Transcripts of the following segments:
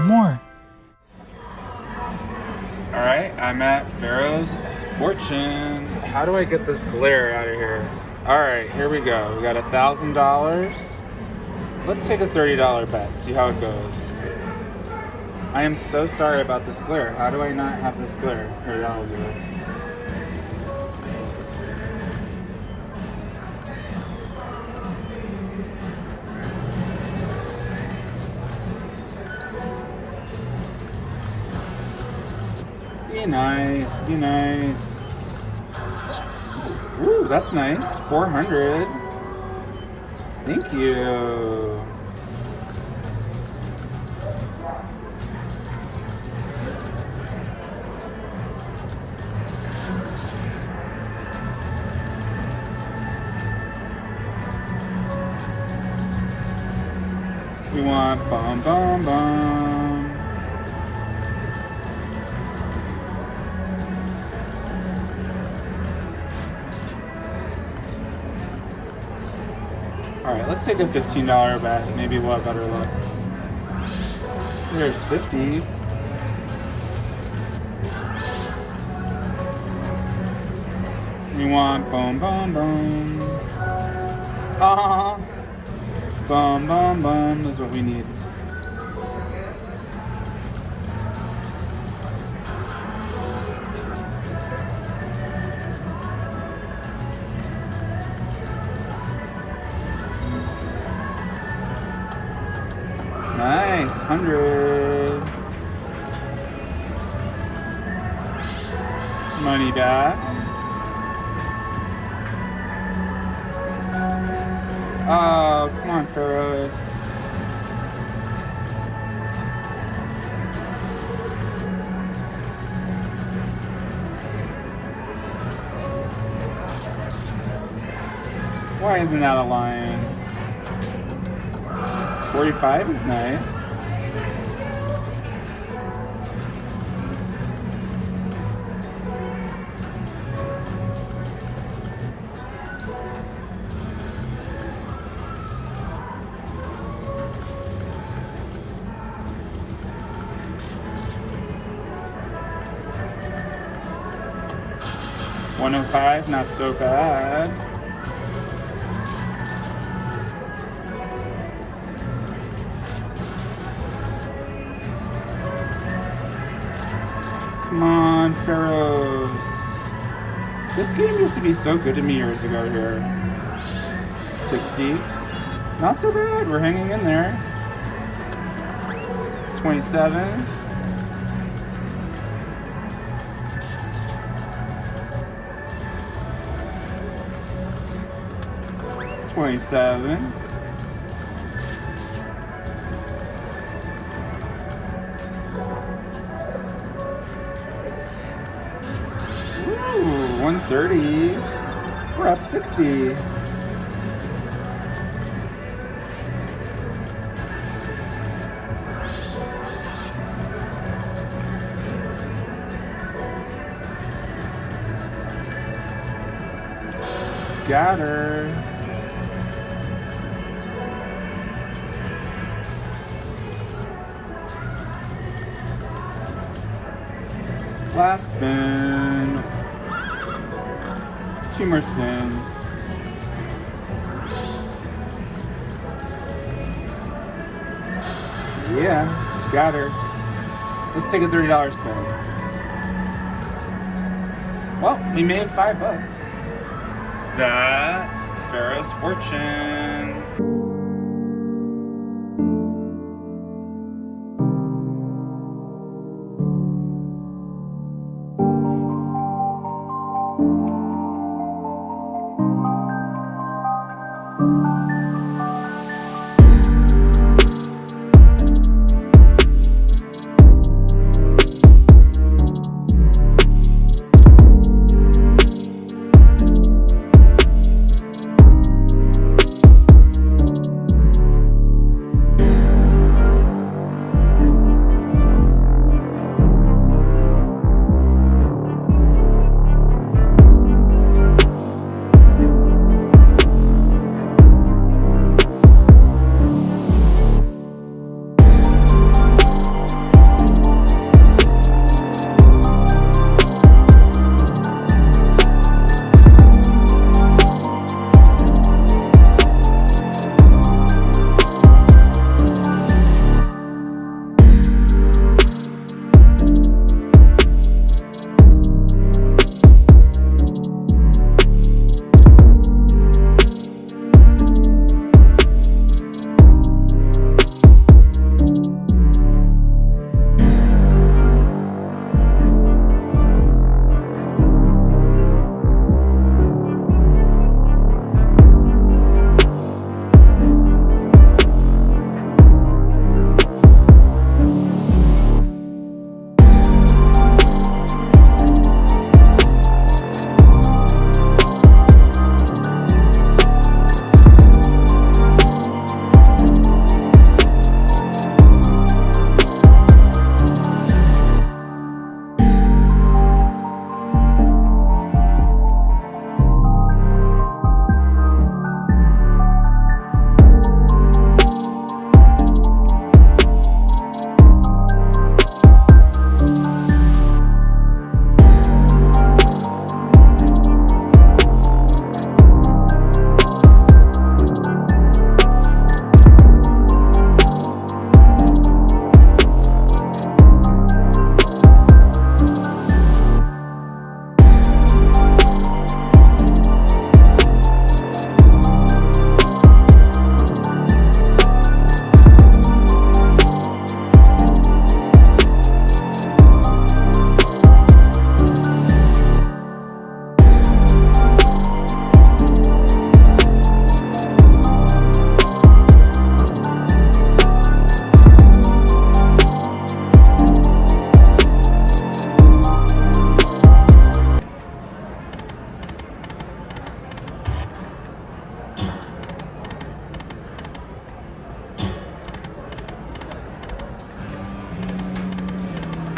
More. Alright, I'm at Pharaoh's Fortune. How do I get this glare out of here? Alright, here we go. We got $1,000. Let's take a $30 bet, see how it goes. I am so sorry about this glare. How do I not have this glare? Here, that'll do it. Be nice, be nice. Ooh, that's nice. 400. Thank you. We want bum bum bum. Alright, let's take a $15 bet. Maybe we'll have better luck. There's 50. We want bum bum bum. Ah, bum bum bum is what we need. Nice, 100. Money back. Oh, come on, Pharaoh. Why isn't that a line? 45 is nice. $105, not so bad. Come on, Pharaohs. This game used to be so good to me years ago here. 60. Not so bad. We're hanging in there. 27. $27. Ooh, 130. We're up 60. Scatter. Last spin. 2 more spins. Yeah, scatter. Let's take a $30 spin. Well, we made $5. That's Pharaoh's Fortune.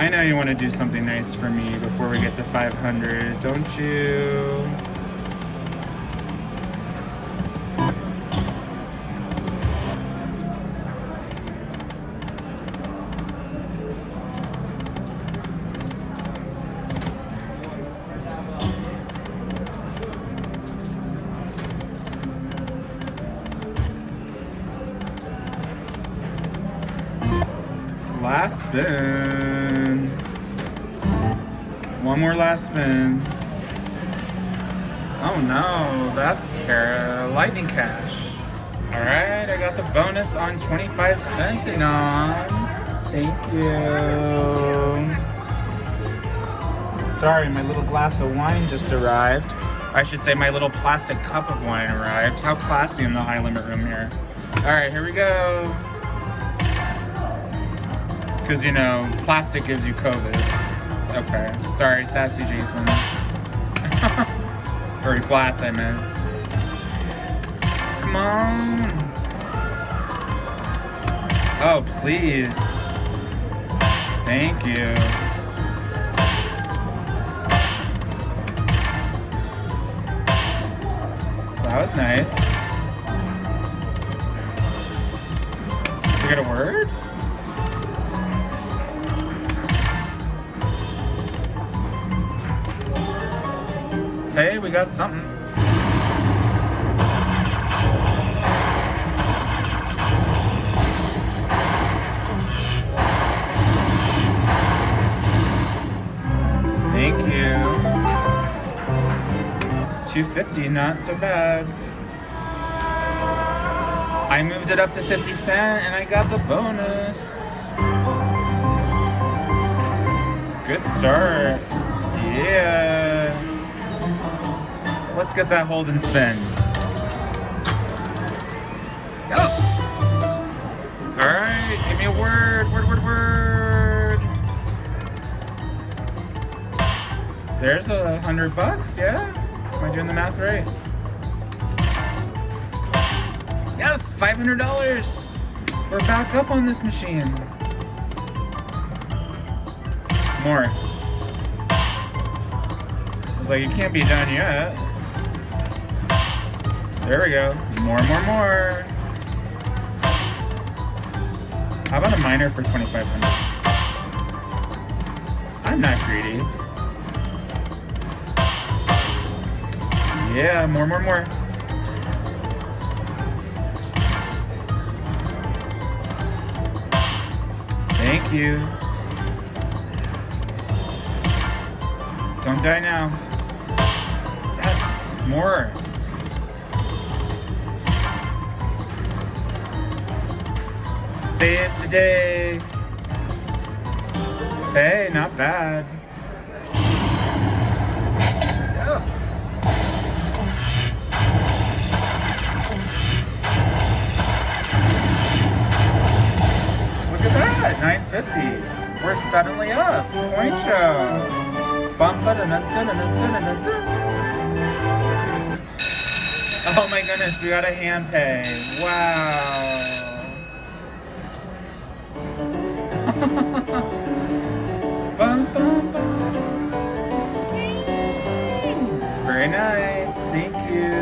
I know you want to do something nice for me before we get to 500, don't you? Last spin. One more last spin. Oh no, that's Harrah. Lightning cash. Alright, I got the bonus on 25 cent and on. Thank you. Sorry, my little glass of wine just arrived. I should say my little plastic cup of wine arrived. How classy in the high limit room here. Alright, here we go. Because, you know, plastic gives you COVID. Okay. Sorry, sassy Jason. Or glass, I meant. Come on. Oh, please. Thank you. That was nice. Did we get a word? Hey, we got something. Thank you. $2.50, not so bad. I moved it up to 50 cents and I got the bonus. Good start. Yeah. Let's get that hold and spin. Yes! Alright, give me a word. Word. There's $100, yeah? Am I doing the math right? Yes, $500! We're back up on this machine. More. I was like, it can't be done yet. There we go. More. How about a minor for 2,500? I'm not greedy. Yeah, more. Thank you. Don't die now. Yes, more. Save the day. Hey, not bad. Yes. Look at that, 950. We're suddenly up. Point show. Oh my goodness, we got a hand pay. Wow. Very nice, thank you.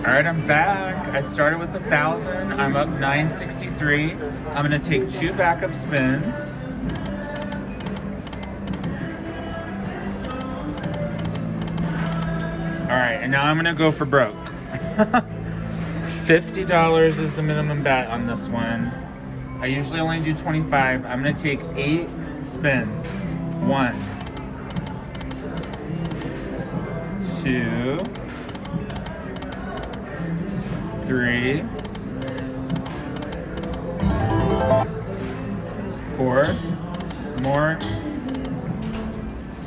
Alright, I'm back. I started with 1,000. I'm up 963. I'm gonna take 2 backup spins. Alright, and now I'm gonna go for broke. $50 is the minimum bet on this one. I usually only do 25. I'm gonna take 8 spins. 1, 2, 3, 4, more,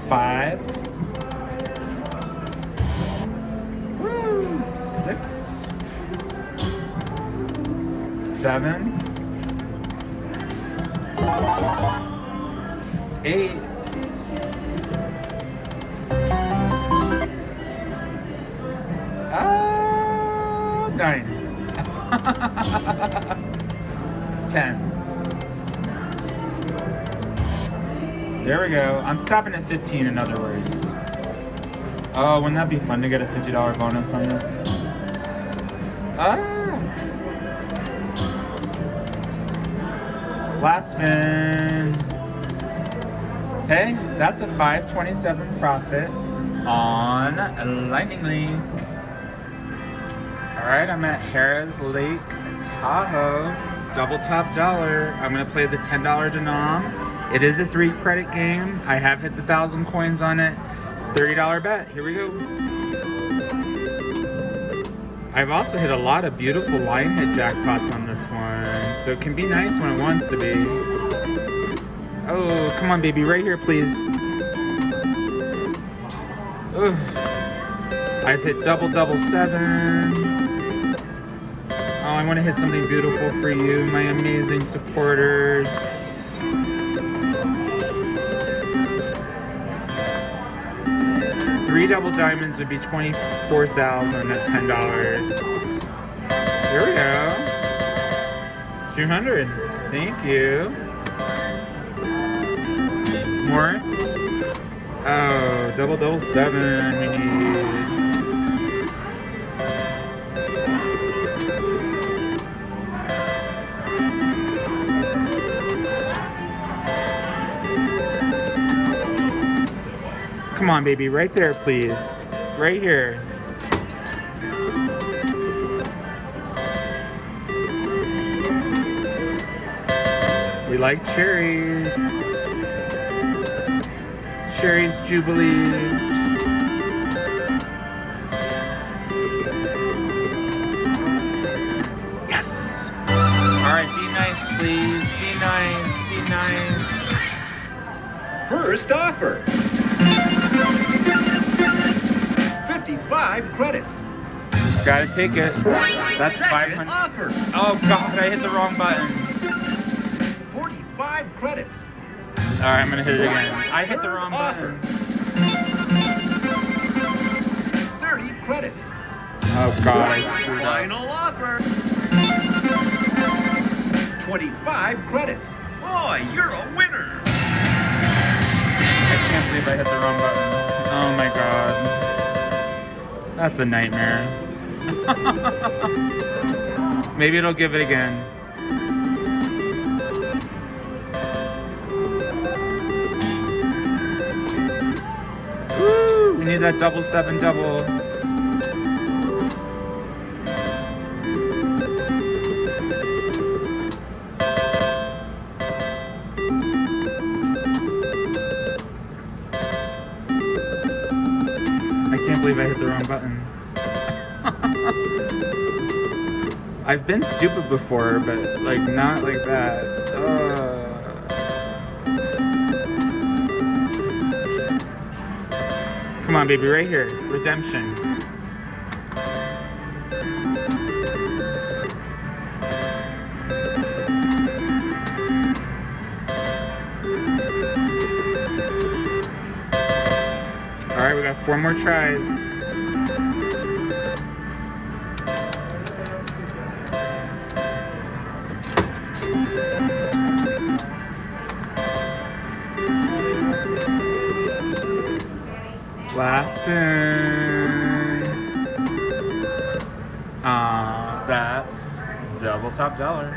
5, 6, 7, 8, 9. 10. There we go. I'm stopping at 15, in other words. Oh, wouldn't that be fun to get a $50 bonus on this? Ah! Last spin. Hey, that's a 527 profit on Lightning Link. Alright, I'm at Harrah's Lake, Tahoe. Double top dollar. I'm gonna play the $10 denom. It is a 3 credit game. I have hit the 1,000 coins on it. $30 bet. Here we go. I've also hit a lot of beautiful line hit jackpots on this one, so it can be nice when it wants to be. Oh, come on, baby, right here, please. Ugh. I've hit double seven. Oh, I want to hit something beautiful for you, my amazing supporters. Three double diamonds would be 24,000 at $10. Here we go. 200. Thank you. More. Oh, double seven. We need. Come on, baby, right there, please. Right here. We like cherries. Cherries Jubilee. Yes! Alright, be nice, please. Be nice, be nice. First offer. 55 credits. Gotta take it. That's 500. Offer. Oh god, I hit the wrong button. 45 credits. Alright, I'm gonna hit it again. I hit the wrong button. 30 credits. Oh god, I screwed up. Final offer. 25 credits. Boy, you're a winner. I can't believe I hit the wrong button. Oh my god. That's a nightmare. Maybe it'll give it again. Woo! We need that double seven double. I can't believe I hit the wrong button. I've been stupid before, but like not like that. Come on, baby, right here. Redemption. All right, we got 4 more tries. Last spin. That's double top dollar.